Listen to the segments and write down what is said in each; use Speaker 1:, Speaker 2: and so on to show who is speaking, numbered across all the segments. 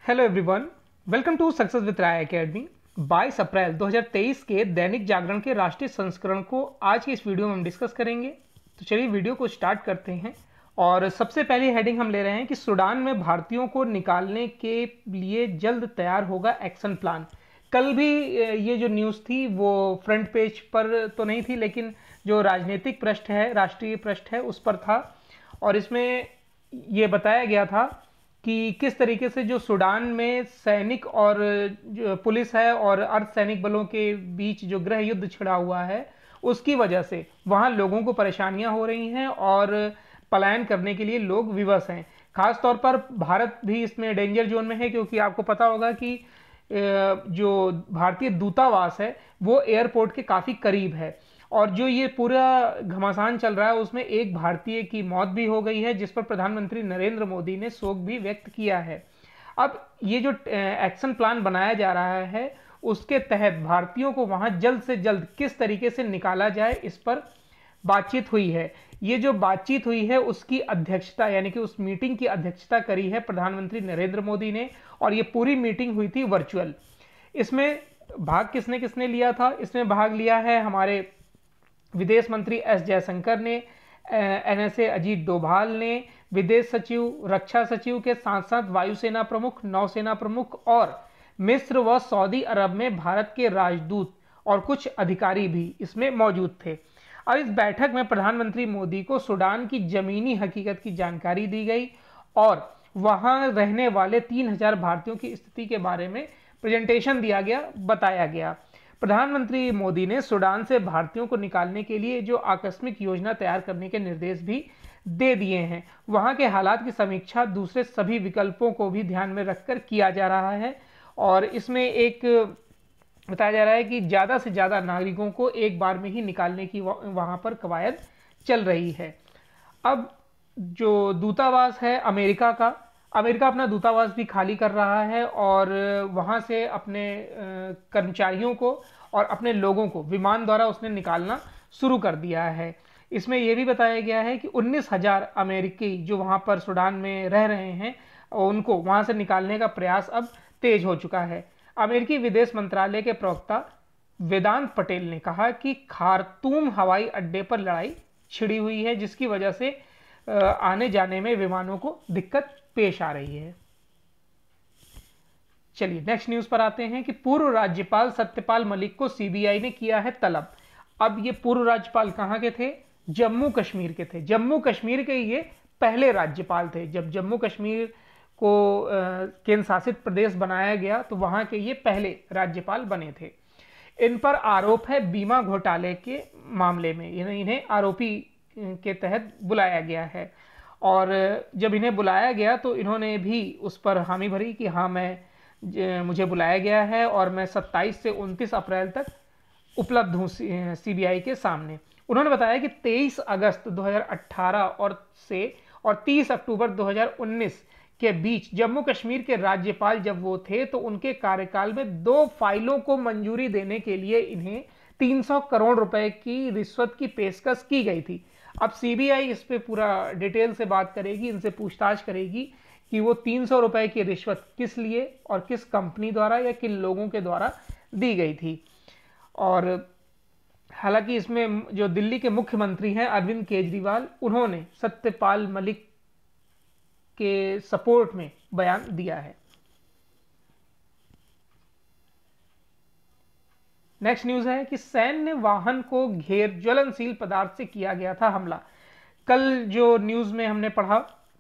Speaker 1: Hello everyone, welcome to success with Rai academy. 22 अप्रैल 2023 के दैनिक जागरण के राष्ट्रीय संस्करण को आज की इस वीडियो में हम डिस्कस करेंगे। तो चलिए वीडियो को स्टार्ट करते हैं। और सबसे पहली हेडिंग हम ले रहे हैं कि सूडान में भारतीयों को निकालने के लिए जल्द तैयार होगा एक्शन प्लान। कल भी ये जो न्यूज़ थी वो फ्रंट पेज पर तो नहीं थी, लेकिन जो राजनीतिक पृष्ठ है, राष्ट्रीय पृष्ठ है, उस पर था। और इसमें ये बताया गया था कि किस तरीके से जो सूडान में सैनिक और जो पुलिस है और अर्धसैनिक बलों के बीच जो गृह युद्ध छिड़ा हुआ है, उसकी वजह से वहाँ लोगों को परेशानियां हो रही हैं और पलायन करने के लिए लोग विवश हैं। खास तौर पर भारत भी इसमें डेंजर जोन में है, क्योंकि आपको पता होगा कि जो भारतीय दूतावास है वो एयरपोर्ट के काफ़ी करीब है। और जो ये पूरा घमासान चल रहा है उसमें एक भारतीय की मौत भी हो गई है, जिस पर प्रधानमंत्री नरेंद्र मोदी ने शोक भी व्यक्त किया है। अब ये जो एक्शन प्लान बनाया जा रहा है उसके तहत भारतीयों को वहां जल्द से जल्द किस तरीके से निकाला जाए, इस पर बातचीत हुई है। ये जो बातचीत हुई है उसकी अध्यक्षता, यानी कि उस मीटिंग की अध्यक्षता करी है प्रधानमंत्री नरेंद्र मोदी ने, और ये पूरी मीटिंग हुई थी वर्चुअल। इसमें भाग किसने किसने लिया था? इसमें भाग लिया है हमारे विदेश मंत्री एस जयशंकर ने, एनएसए अजीत डोभाल ने, विदेश सचिव, रक्षा सचिव के साथ साथ वायुसेना प्रमुख, नौसेना प्रमुख और मिस्र व सऊदी अरब में भारत के राजदूत और कुछ अधिकारी भी इसमें मौजूद थे। अब इस बैठक में प्रधानमंत्री मोदी को सूडान की जमीनी हकीकत की जानकारी दी गई और वहां रहने वाले 3000 भारतीयों की स्थिति के बारे में प्रेजेंटेशन दिया गया, बताया गया। प्रधानमंत्री मोदी ने सूडान से भारतीयों को निकालने के लिए जो आकस्मिक योजना तैयार करने के निर्देश भी दे दिए हैं। वहां के हालात की समीक्षा दूसरे सभी विकल्पों को भी ध्यान में रखकर किया जा रहा है। और इसमें एक बताया जा रहा है कि ज़्यादा से ज़्यादा नागरिकों को एक बार में ही निकालने की वहां पर कवायद चल रही है। अब जो दूतावास है अमेरिका का, अमेरिका अपना दूतावास भी खाली कर रहा है और वहाँ से अपने कर्मचारियों को और अपने लोगों को विमान द्वारा उसने निकालना शुरू कर दिया है। इसमें यह भी बताया गया है कि 19,000 अमेरिकी जो वहाँ पर सूडान में रह रहे हैं उनको वहाँ से निकालने का प्रयास अब तेज हो चुका है। अमेरिकी विदेश मंत्रालय के प्रवक्ता वेदांत पटेल ने कहा कि खार्तूम हवाई अड्डे पर लड़ाई छिड़ी हुई है, जिसकी वजह से आने जाने में विमानों को दिक्कत पेश आ रही है। चलिए नेक्स्ट न्यूज पर आते हैं कि पूर्व राज्यपाल सत्यपाल मलिक को सीबीआई ने किया है तलब। अब ये पूर्व राज्यपाल कहां के थे? जम्मू कश्मीर के थे। जम्मू कश्मीर के ये पहले राज्यपाल थे। जब जम्मू कश्मीर को केंद्र शासित प्रदेश बनाया गया तो वहां के ये पहले राज्यपाल बने थे। इन पर आरोप है बीमा घोटाले के मामले में, इन्हें आरोपी के तहत बुलाया गया है। और जब इन्हें बुलाया गया तो इन्होंने भी उस पर हामी भरी कि हाँ मुझे बुलाया गया है और मैं 27 से 29 अप्रैल तक उपलब्ध हूँ सीबीआई के सामने। उन्होंने बताया कि 23 अगस्त 2018 और 30 अक्टूबर 2019 के बीच जम्मू कश्मीर के राज्यपाल जब वो थे तो उनके कार्यकाल में 2 फाइलों को मंजूरी देने के लिए इन्हें 300 करोड़ रुपए की रिश्वत की पेशकश की गई थी। अब सीबीआई इस पे पूरा डिटेल से बात करेगी, इनसे पूछताछ करेगी कि वो 300 रुपए की रिश्वत किस लिए और किस कंपनी द्वारा या किन लोगों के द्वारा दी गई थी। और हालांकि इसमें जो दिल्ली के मुख्यमंत्री हैं अरविंद केजरीवाल, उन्होंने सत्यपाल मलिक के सपोर्ट में बयान दिया है। नेक्स्ट न्यूज है कि सैन्य वाहन को घेर ज्वलनशील पदार्थ से किया गया था हमला। कल जो न्यूज में हमने पढ़ा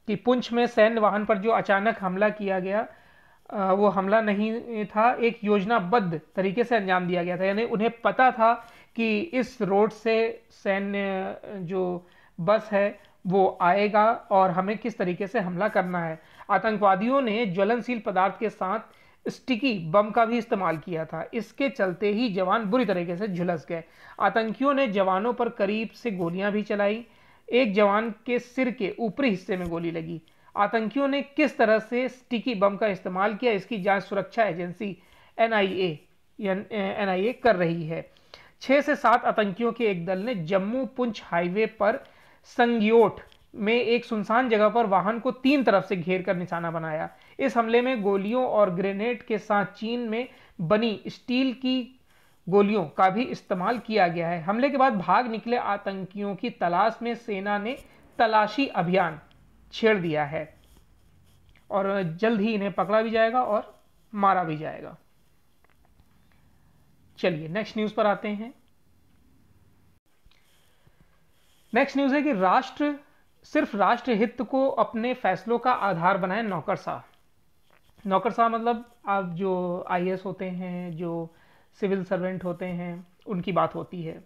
Speaker 1: कि पुंछ में सैन्य वाहन पर जो अचानक हमला किया गया, वो हमला नहीं था, एक योजनाबद्ध तरीके से अंजाम दिया गया था। यानी उन्हें पता था कि इस रोड से सैन्य जो बस है वो आएगा और हमें किस तरीके से हमला करना है। आतंकवादियों ने ज्वलनशील पदार्थ के साथ स्टिकी बम का भी इस्तेमाल किया था। इसके चलते ही जवान बुरी तरीके से झुलस गए। आतंकियों ने जवानों पर करीब से गोलियां भी चलाई। एक जवान के सिर के ऊपरी हिस्से में गोली लगी। आतंकियों ने किस तरह से स्टिकी बम का इस्तेमाल किया, इसकी जांच सुरक्षा एजेंसी एनआईए कर रही है। 6 से 7 आतंकियों के एक दल ने जम्मू पुंछ हाईवे पर संगियोट में एक सुनसान जगह पर वाहन को 3 तरफ से घेर कर निशाना बनाया। इस हमले में गोलियों और ग्रेनेड के साथ चीन में बनी स्टील की गोलियों का भी इस्तेमाल किया गया है। हमले के बाद भाग निकले आतंकियों की तलाश में सेना ने तलाशी अभियान छेड़ दिया है और जल्द ही इन्हें पकड़ा भी जाएगा और मारा भी जाएगा। चलिए नेक्स्ट न्यूज पर आते हैं। नेक्स्ट न्यूज है कि राष्ट्र सिर्फ राष्ट्र हित को अपने फैसलों का आधार बनाए नौकरशाह। नौकरशाह मतलब आप जो आईएएस होते हैं, जो सिविल सर्वेंट होते हैं, उनकी बात होती है।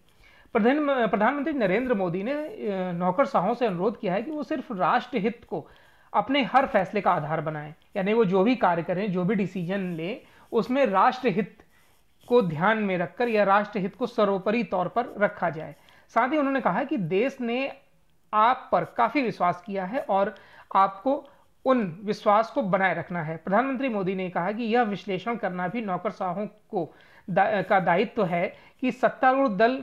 Speaker 1: प्रधानमंत्री नरेंद्र मोदी ने नौकरशाहों से अनुरोध किया है कि वो सिर्फ राष्ट्र हित को अपने हर फैसले का आधार बनाएं, यानी वो जो भी कार्य करें, जो भी डिसीजन ले, उसमें राष्ट्र हित को ध्यान में रखकर या राष्ट्र हित को सर्वोपरि तौर पर रखा जाए। साथ ही उन्होंने कहा कि देश ने आप पर काफी विश्वास किया है और आपको उन विश्वास को बनाए रखना है। प्रधानमंत्री मोदी ने कहा कि यह विश्लेषण करना भी नौकरशाहों का दायित्व है कि सत्तारूढ़ दल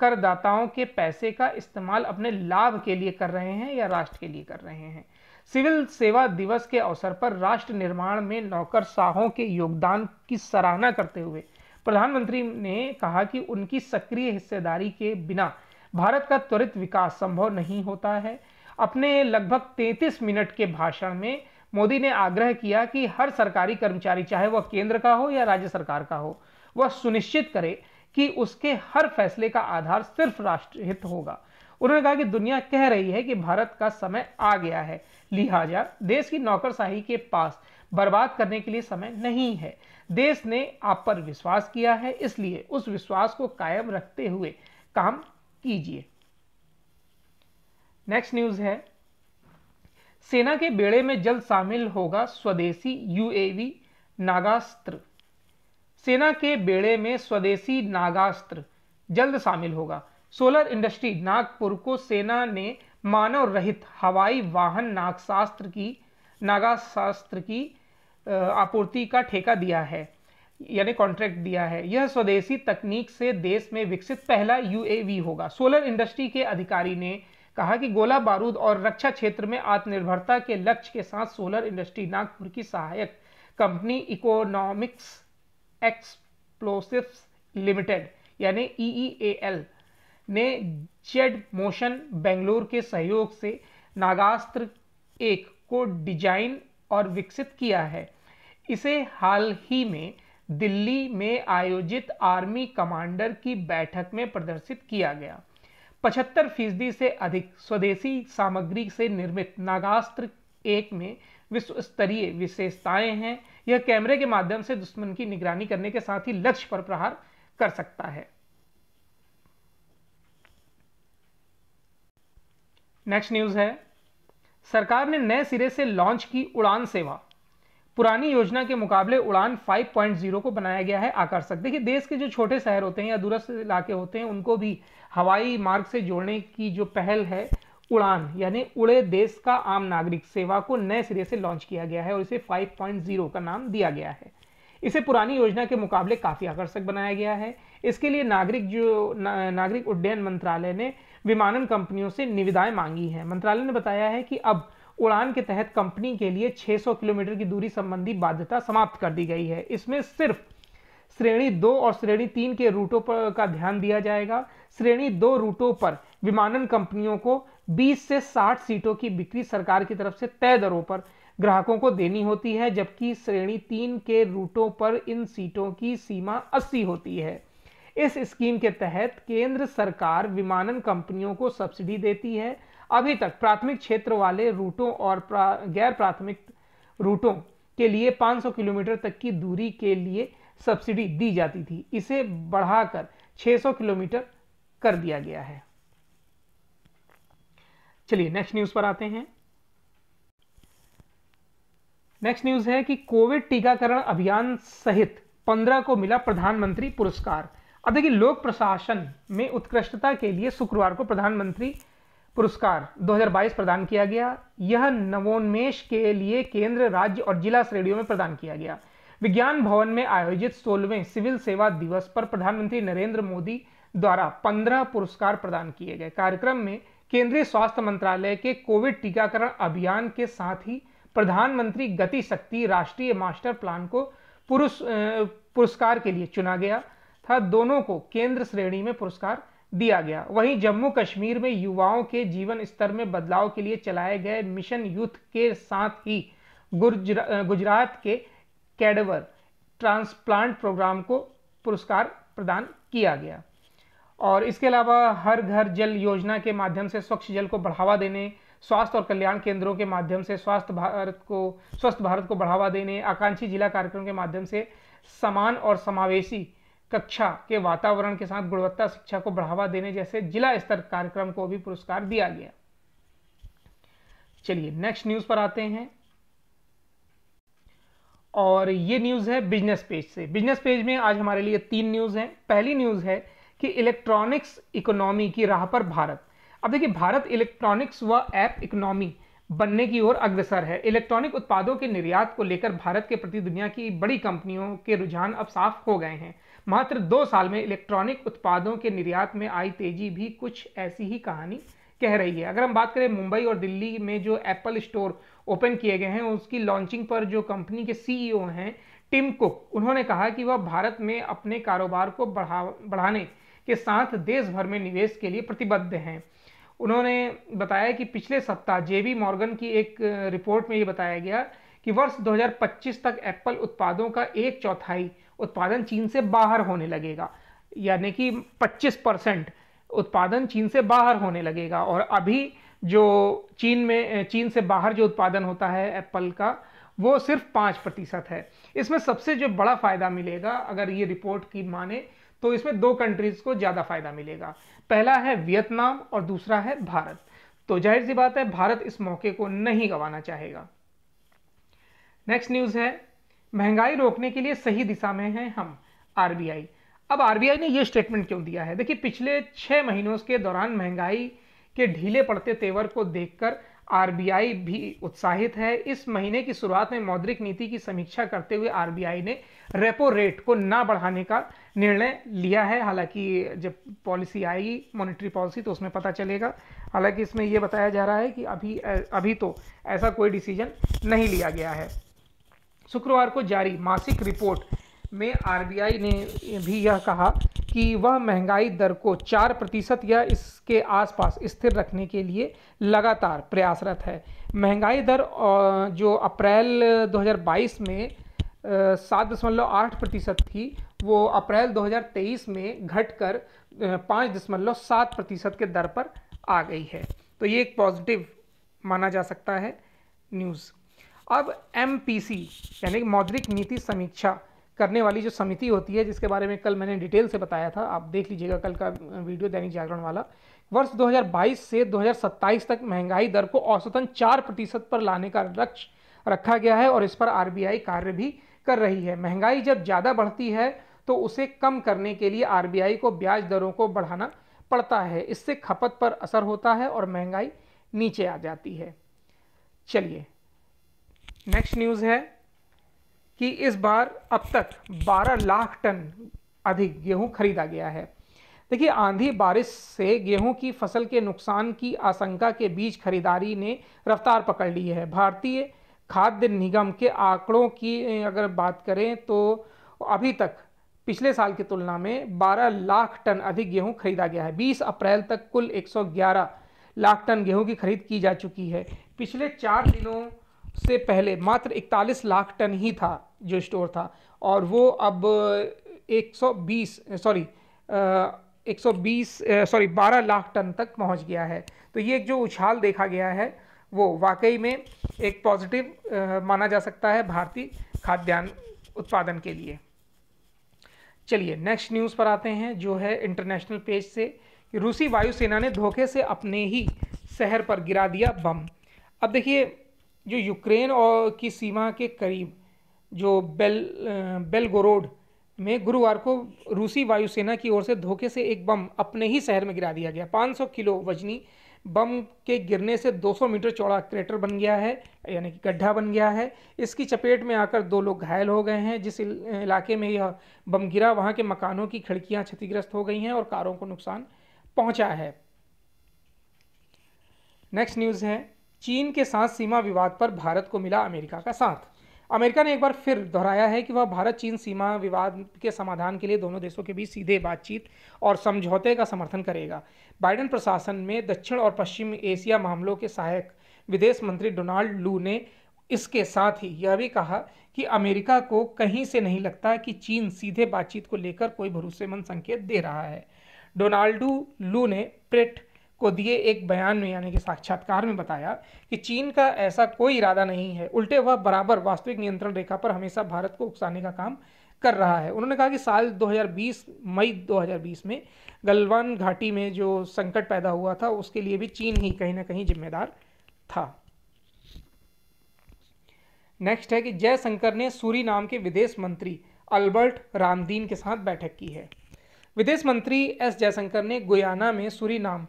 Speaker 1: करदाताओं के पैसे का इस्तेमाल अपने लाभ के लिए कर रहे हैं या राष्ट्र के लिए कर रहे हैं। सिविल सेवा दिवस के अवसर पर राष्ट्र निर्माण में नौकरशाहों के योगदान की सराहना करते हुए प्रधानमंत्री ने कहा कि उनकी सक्रिय हिस्सेदारी के बिना भारत का त्वरित विकास संभव नहीं होता है। अपने लगभग 33 मिनट के भाषण में मोदी ने आग्रह किया कि हर सरकारी कर्मचारी, चाहे वह केंद्र का हो या राज्य सरकार का हो, वह सुनिश्चित करे कि उसके हर फैसले का आधार सिर्फ राष्ट्रहित होगा। उन्होंने कहा कि दुनिया कह रही है कि भारत का समय आ गया है, लिहाजा देश की नौकरशाही के पास बर्बाद करने के लिए समय नहीं है। देश ने आप पर विश्वास किया है, इसलिए उस विश्वास को कायम रखते हुए काम कीजिए। नेक्स्ट न्यूज है, सेना के बेड़े में जल्द शामिल होगा स्वदेशी यूएवी नागास्त्र। सेना के बेड़े में स्वदेशी नागास्त्र जल्द शामिल होगा। सोलर इंडस्ट्री नागपुर को सेना ने मानव रहित हवाई वाहन नागास्त्र की आपूर्ति का ठेका दिया है, यानी कॉन्ट्रैक्ट दिया है। यह स्वदेशी तकनीक से देश में विकसित पहला यूएवी होगा। सोलर इंडस्ट्री के अधिकारी ने कहा कि गोला बारूद और रक्षा क्षेत्र में आत्मनिर्भरता के लक्ष्य के साथ सोलर इंडस्ट्री नागपुर की सहायक कंपनी इकोनॉमिक्स एक्सप्लोसिव्स लिमिटेड यानी EEAL ने जेड मोशन बेंगलुरु के सहयोग से नागास्त्र 1 को डिजाइन और विकसित किया है। इसे हाल ही में दिल्ली में आयोजित आर्मी कमांडर की बैठक में प्रदर्शित किया गया। 75% से अधिक स्वदेशी सामग्री से निर्मित नागास्त्र 1 में विश्व स्तरीय विशेषताएं हैं। यह कैमरे के माध्यम से दुश्मन की निगरानी करने के साथ ही लक्ष्य पर प्रहार कर सकता है। नेक्स्ट न्यूज है, सरकार ने नए सिरे से लॉन्च की उड़ान सेवा। पुरानी योजना के मुकाबले उड़ान 5.0 को बनाया गया है आकर्षक। देखिए, देश के जो छोटे शहर होते हैं या दूरस्थ इलाके होते हैं, उनको भी हवाई मार्ग से जोड़ने की जो पहल है, उड़ान यानी उड़े देश का आम नागरिक सेवा को नए सिरे से लॉन्च किया गया है और इसे 5.0 का नाम दिया गया है। इसे पुरानी योजना के मुकाबले काफी आकर्षक बनाया गया है। इसके लिए नागरिक उड्डयन मंत्रालय ने विमानन कंपनियों से निविदाएं मांगी हैं। मंत्रालय ने बताया है कि अब उड़ान के तहत कंपनी के लिए 600 किलोमीटर की दूरी संबंधी बाध्यता समाप्त कर दी गई है। इसमें सिर्फ श्रेणी 2 और श्रेणी 3 के रूटों पर का ध्यान दिया जाएगा। श्रेणी 2 रूटों पर विमानन कंपनियों को 20 से 60 सीटों की बिक्री सरकार की तरफ से तय दरों पर ग्राहकों को देनी होती है, जबकि श्रेणी 3 के रूटों पर इन सीटों की सीमा 80 होती है। इस स्कीम के तहत केंद्र सरकार विमानन कंपनियों को सब्सिडी देती है। अभी तक प्राथमिक क्षेत्र वाले रूटों और गैर प्राथमिक रूटों के लिए 500 किलोमीटर तक की दूरी के लिए सब्सिडी दी जाती थी। इसे बढ़ाकर 600 किलोमीटर कर दिया गया है। चलिए नेक्स्ट न्यूज पर आते हैं। नेक्स्ट न्यूज है कि कोविड टीकाकरण अभियान सहित 15 को मिला प्रधानमंत्री पुरस्कार। अब देखिए, लोक प्रशासन में उत्कृष्टता के लिए शुक्रवार को प्रधानमंत्री पुरस्कार 2022 प्रदान किया गया। यह नवोन्मेष के लिए केंद्र, राज्य और जिला श्रेणियों में प्रदान किया गया। विज्ञान भवन में आयोजित 16वें सिविल सेवा दिवस पर प्रधानमंत्री नरेंद्र मोदी द्वारा 15 पुरस्कार प्रदान किए गए। कार्यक्रम में केंद्रीय स्वास्थ्य मंत्रालय के कोविड टीकाकरण अभियान के साथ ही प्रधानमंत्री गति शक्ति राष्ट्रीय मास्टर प्लान को पुरस्कार के लिए चुना गया था। दोनों को केंद्र श्रेणी में पुरस्कार दिया गया। वहीं जम्मू कश्मीर में युवाओं के जीवन स्तर में बदलाव के लिए चलाए गए मिशन यूथ के साथ ही गुजरात के कैडवर ट्रांसप्लांट प्रोग्राम को पुरस्कार प्रदान किया गया। और इसके अलावा हर घर जल योजना के माध्यम से स्वच्छ जल को बढ़ावा देने, स्वास्थ्य और कल्याण केंद्रों के माध्यम से स्वस्थ भारत को बढ़ावा देने, आकांक्षी जिला कार्यक्रम के माध्यम से समान और समावेशी कक्षा के वातावरण के साथ गुणवत्ता शिक्षा को बढ़ावा देने जैसे जिला स्तर कार्यक्रम को भी पुरस्कार दिया गया। चलिए नेक्स्ट न्यूज पर आते हैं, और ये न्यूज है बिजनेस पेज से। बिजनेस पेज में आज हमारे लिए 3 न्यूज हैं। पहली न्यूज है कि इलेक्ट्रॉनिक्स इकोनॉमी की राह पर भारत। अब देखिए, भारत इलेक्ट्रॉनिक्स व ऐप इकोनॉमी बनने की ओर अग्रसर है। इलेक्ट्रॉनिक उत्पादों के निर्यात को लेकर भारत के प्रति दुनिया की बड़ी कंपनियों के रुझान अब साफ हो गए हैं। मात्र 2 साल में इलेक्ट्रॉनिक उत्पादों के निर्यात में आई तेजी भी कुछ ऐसी ही कहानी कह रही है। अगर हम बात करें मुंबई और दिल्ली में जो एप्पल स्टोर ओपन किए गए हैं, उसकी लॉन्चिंग पर जो कंपनी के सीईओ हैं टिम कुक, उन्होंने कहा कि वह भारत में अपने कारोबार को बढ़ाने के साथ देश भर में निवेश के लिए प्रतिबद्ध हैं। उन्होंने बताया कि पिछले सप्ताह जेबी मॉर्गन की एक रिपोर्ट में ये बताया गया कि वर्ष 2025 तक एप्पल उत्पादों का 1/4 उत्पादन चीन से बाहर होने लगेगा, यानी कि 25% उत्पादन चीन से बाहर होने लगेगा। और अभी जो चीन से बाहर जो उत्पादन होता है एप्पल का, वो सिर्फ 5% है। इसमें सबसे जो बड़ा फायदा मिलेगा, अगर ये रिपोर्ट की माने, तो इसमें 2 कंट्रीज को ज्यादा फायदा मिलेगा। पहला है वियतनाम और दूसरा है भारत। तो जाहिर सी बात है भारत इस मौके को नहीं गंवाना चाहेगा। नेक्स्ट न्यूज है, महंगाई रोकने के लिए सही दिशा में हैं हम, आरबीआई। अब आरबीआई ने यह स्टेटमेंट क्यों दिया है? देखिए, पिछले 6 महीनों के दौरान महंगाई के ढीले पड़ते तेवर को देखकर आरबीआई भी उत्साहित है। इस महीने की शुरुआत में मौद्रिक नीति की समीक्षा करते हुए आरबीआई ने रेपो रेट को ना बढ़ाने का निर्णय लिया है। हालांकि जब पॉलिसी आएगी, मॉनेटरी पॉलिसी, तो उसमें पता चलेगा। हालांकि इसमें यह बताया जा रहा है कि अभी तो ऐसा कोई डिसीजन नहीं लिया गया है। शुक्रवार को जारी मासिक रिपोर्ट में आरबीआई ने भी यह कहा कि वह महंगाई दर को 4% या इसके आसपास स्थिर रखने के लिए लगातार प्रयासरत है। महंगाई दर जो अप्रैल 2022 में 7.8% थी, वो अप्रैल 2023 में घटकर 5.7% के दर पर आ गई है। तो ये एक पॉजिटिव माना जा सकता है न्यूज़। अब एमपीसी यानी मौद्रिक नीति समीक्षा करने वाली जो समिति होती है, जिसके बारे में कल मैंने डिटेल से बताया था, आप देख लीजिएगा कल का वीडियो दैनिक जागरण वाला। वर्ष 2022 से 2027 तक महंगाई दर को औसतन 4% पर लाने का लक्ष्य रखा गया है और इस पर आरबीआई कार्य भी कर रही है। महंगाई जब ज़्यादा बढ़ती है तो उसे कम करने के लिए आरबीआई को ब्याज दरों को बढ़ाना पड़ता है। इससे खपत पर असर होता है और महंगाई नीचे आ जाती है। चलिए नेक्स्ट न्यूज़ है कि इस बार अब तक 12 लाख टन अधिक गेहूं खरीदा गया है। देखिए, आंधी बारिश से गेहूं की फसल के नुकसान की आशंका के बीच खरीदारी ने रफ्तार पकड़ ली है। भारतीय खाद्य निगम के आंकड़ों की अगर बात करें तो अभी तक पिछले साल की तुलना में 12 लाख टन अधिक गेहूं खरीदा गया है। 20 अप्रैल तक कुल 111 लाख टन गेहूं की खरीद की जा चुकी है। पिछले 4 दिनों से पहले मात्र 41 लाख टन ही था जो स्टोर था, और वो अब 12 लाख टन तक पहुंच गया है। तो ये जो उछाल देखा गया है वो वाकई में एक पॉजिटिव माना जा सकता है भारतीय खाद्यान्न उत्पादन के लिए। चलिए नेक्स्ट न्यूज़ पर आते हैं, जो है इंटरनेशनल पेज से। रूसी वायुसेना ने धोखे से अपने ही शहर पर गिरा दिया बम। अब देखिए, जो यूक्रेन और की सीमा के करीब जो बेलगोरोड में गुरुवार को रूसी वायुसेना की ओर से धोखे से एक बम अपने ही शहर में गिरा दिया गया। 500 किलो वजनी बम के गिरने से 200 मीटर चौड़ा क्रेटर बन गया है, यानी कि गड्ढा बन गया है। इसकी चपेट में आकर 2 लोग घायल हो गए हैं। जिस इलाके में यह बम गिरा वहां के मकानों की खिड़कियां क्षतिग्रस्त हो गई हैं और कारों को नुकसान पहुंचा है। नेक्स्ट न्यूज़ है, चीन के साथ सीमा विवाद पर भारत को मिला अमेरिका का साथ। अमेरिका ने एक बार फिर दोहराया है कि वह भारत चीन सीमा विवाद के समाधान के लिए दोनों देशों के बीच सीधे बातचीत और समझौते का समर्थन करेगा। बाइडेन प्रशासन में दक्षिण और पश्चिम एशिया मामलों के सहायक विदेश मंत्री डोनाल्ड लू ने इसके साथ ही यह भी कहा कि अमेरिका को कहीं से नहीं लगता कि चीन सीधे बातचीत को लेकर कोई भरोसेमंद संकेत दे रहा है। डोनाल्ड लू ने प्रेट को दिए एक बयान में यानी कि साक्षात्कार में बताया कि चीन का ऐसा कोई इरादा नहीं है, उल्टे वह बराबर वास्तविक नियंत्रण रेखा पर हमेशा भारत को उकसाने का काम कर रहा है। उन्होंने कहा कि साल 2020 मई 2020 में गलवान घाटी में जो संकट पैदा हुआ था उसके लिए भी चीन ही कहीं ना कहीं जिम्मेदार था। नेक्स्ट है कि जयशंकर ने सूरीनाम के विदेश मंत्री अल्बर्ट रामदीन के साथ बैठक की है। विदेश मंत्री एस जयशंकर ने गुयाना में सूरीनाम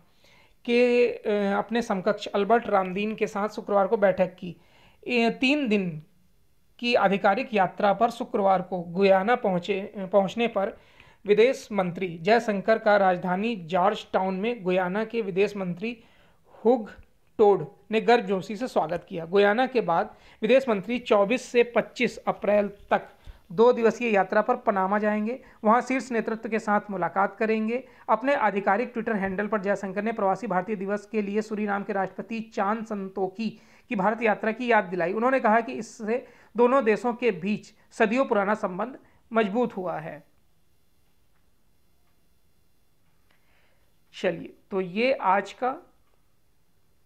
Speaker 1: के अपने समकक्ष अल्बर्ट रामदीन के साथ शुक्रवार को बैठक की। 3 दिन की आधिकारिक यात्रा पर शुक्रवार को गुयाना पहुंचने पर विदेश मंत्री जयशंकर का राजधानी जॉर्ज टाउन में गुयाना के विदेश मंत्री हुग टोड ने गर्मजोशी से स्वागत किया। गुयाना के बाद विदेश मंत्री 24 से 25 अप्रैल तक 2 दिवसीय यात्रा पर पनामा जाएंगे। वहां शीर्ष नेतृत्व के साथ मुलाकात करेंगे। अपने आधिकारिक ट्विटर हैंडल पर जयशंकर ने प्रवासी भारतीय दिवस के लिए सूरीनाम के राष्ट्रपति चान संतोखी की भारत यात्रा की याद दिलाई। उन्होंने कहा कि इससे दोनों देशों के बीच सदियों पुराना संबंध मजबूत हुआ है। चलिए, तो ये आज का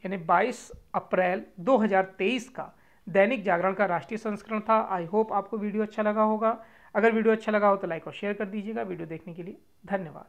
Speaker 1: यानी 22 अप्रैल 2023 का दैनिक जागरण का राष्ट्रीय संस्करण था। आई होप आपको वीडियो अच्छा लगा होगा। अगर वीडियो अच्छा लगा हो तो लाइक और शेयर कर दीजिएगा। वीडियो देखने के लिए धन्यवाद।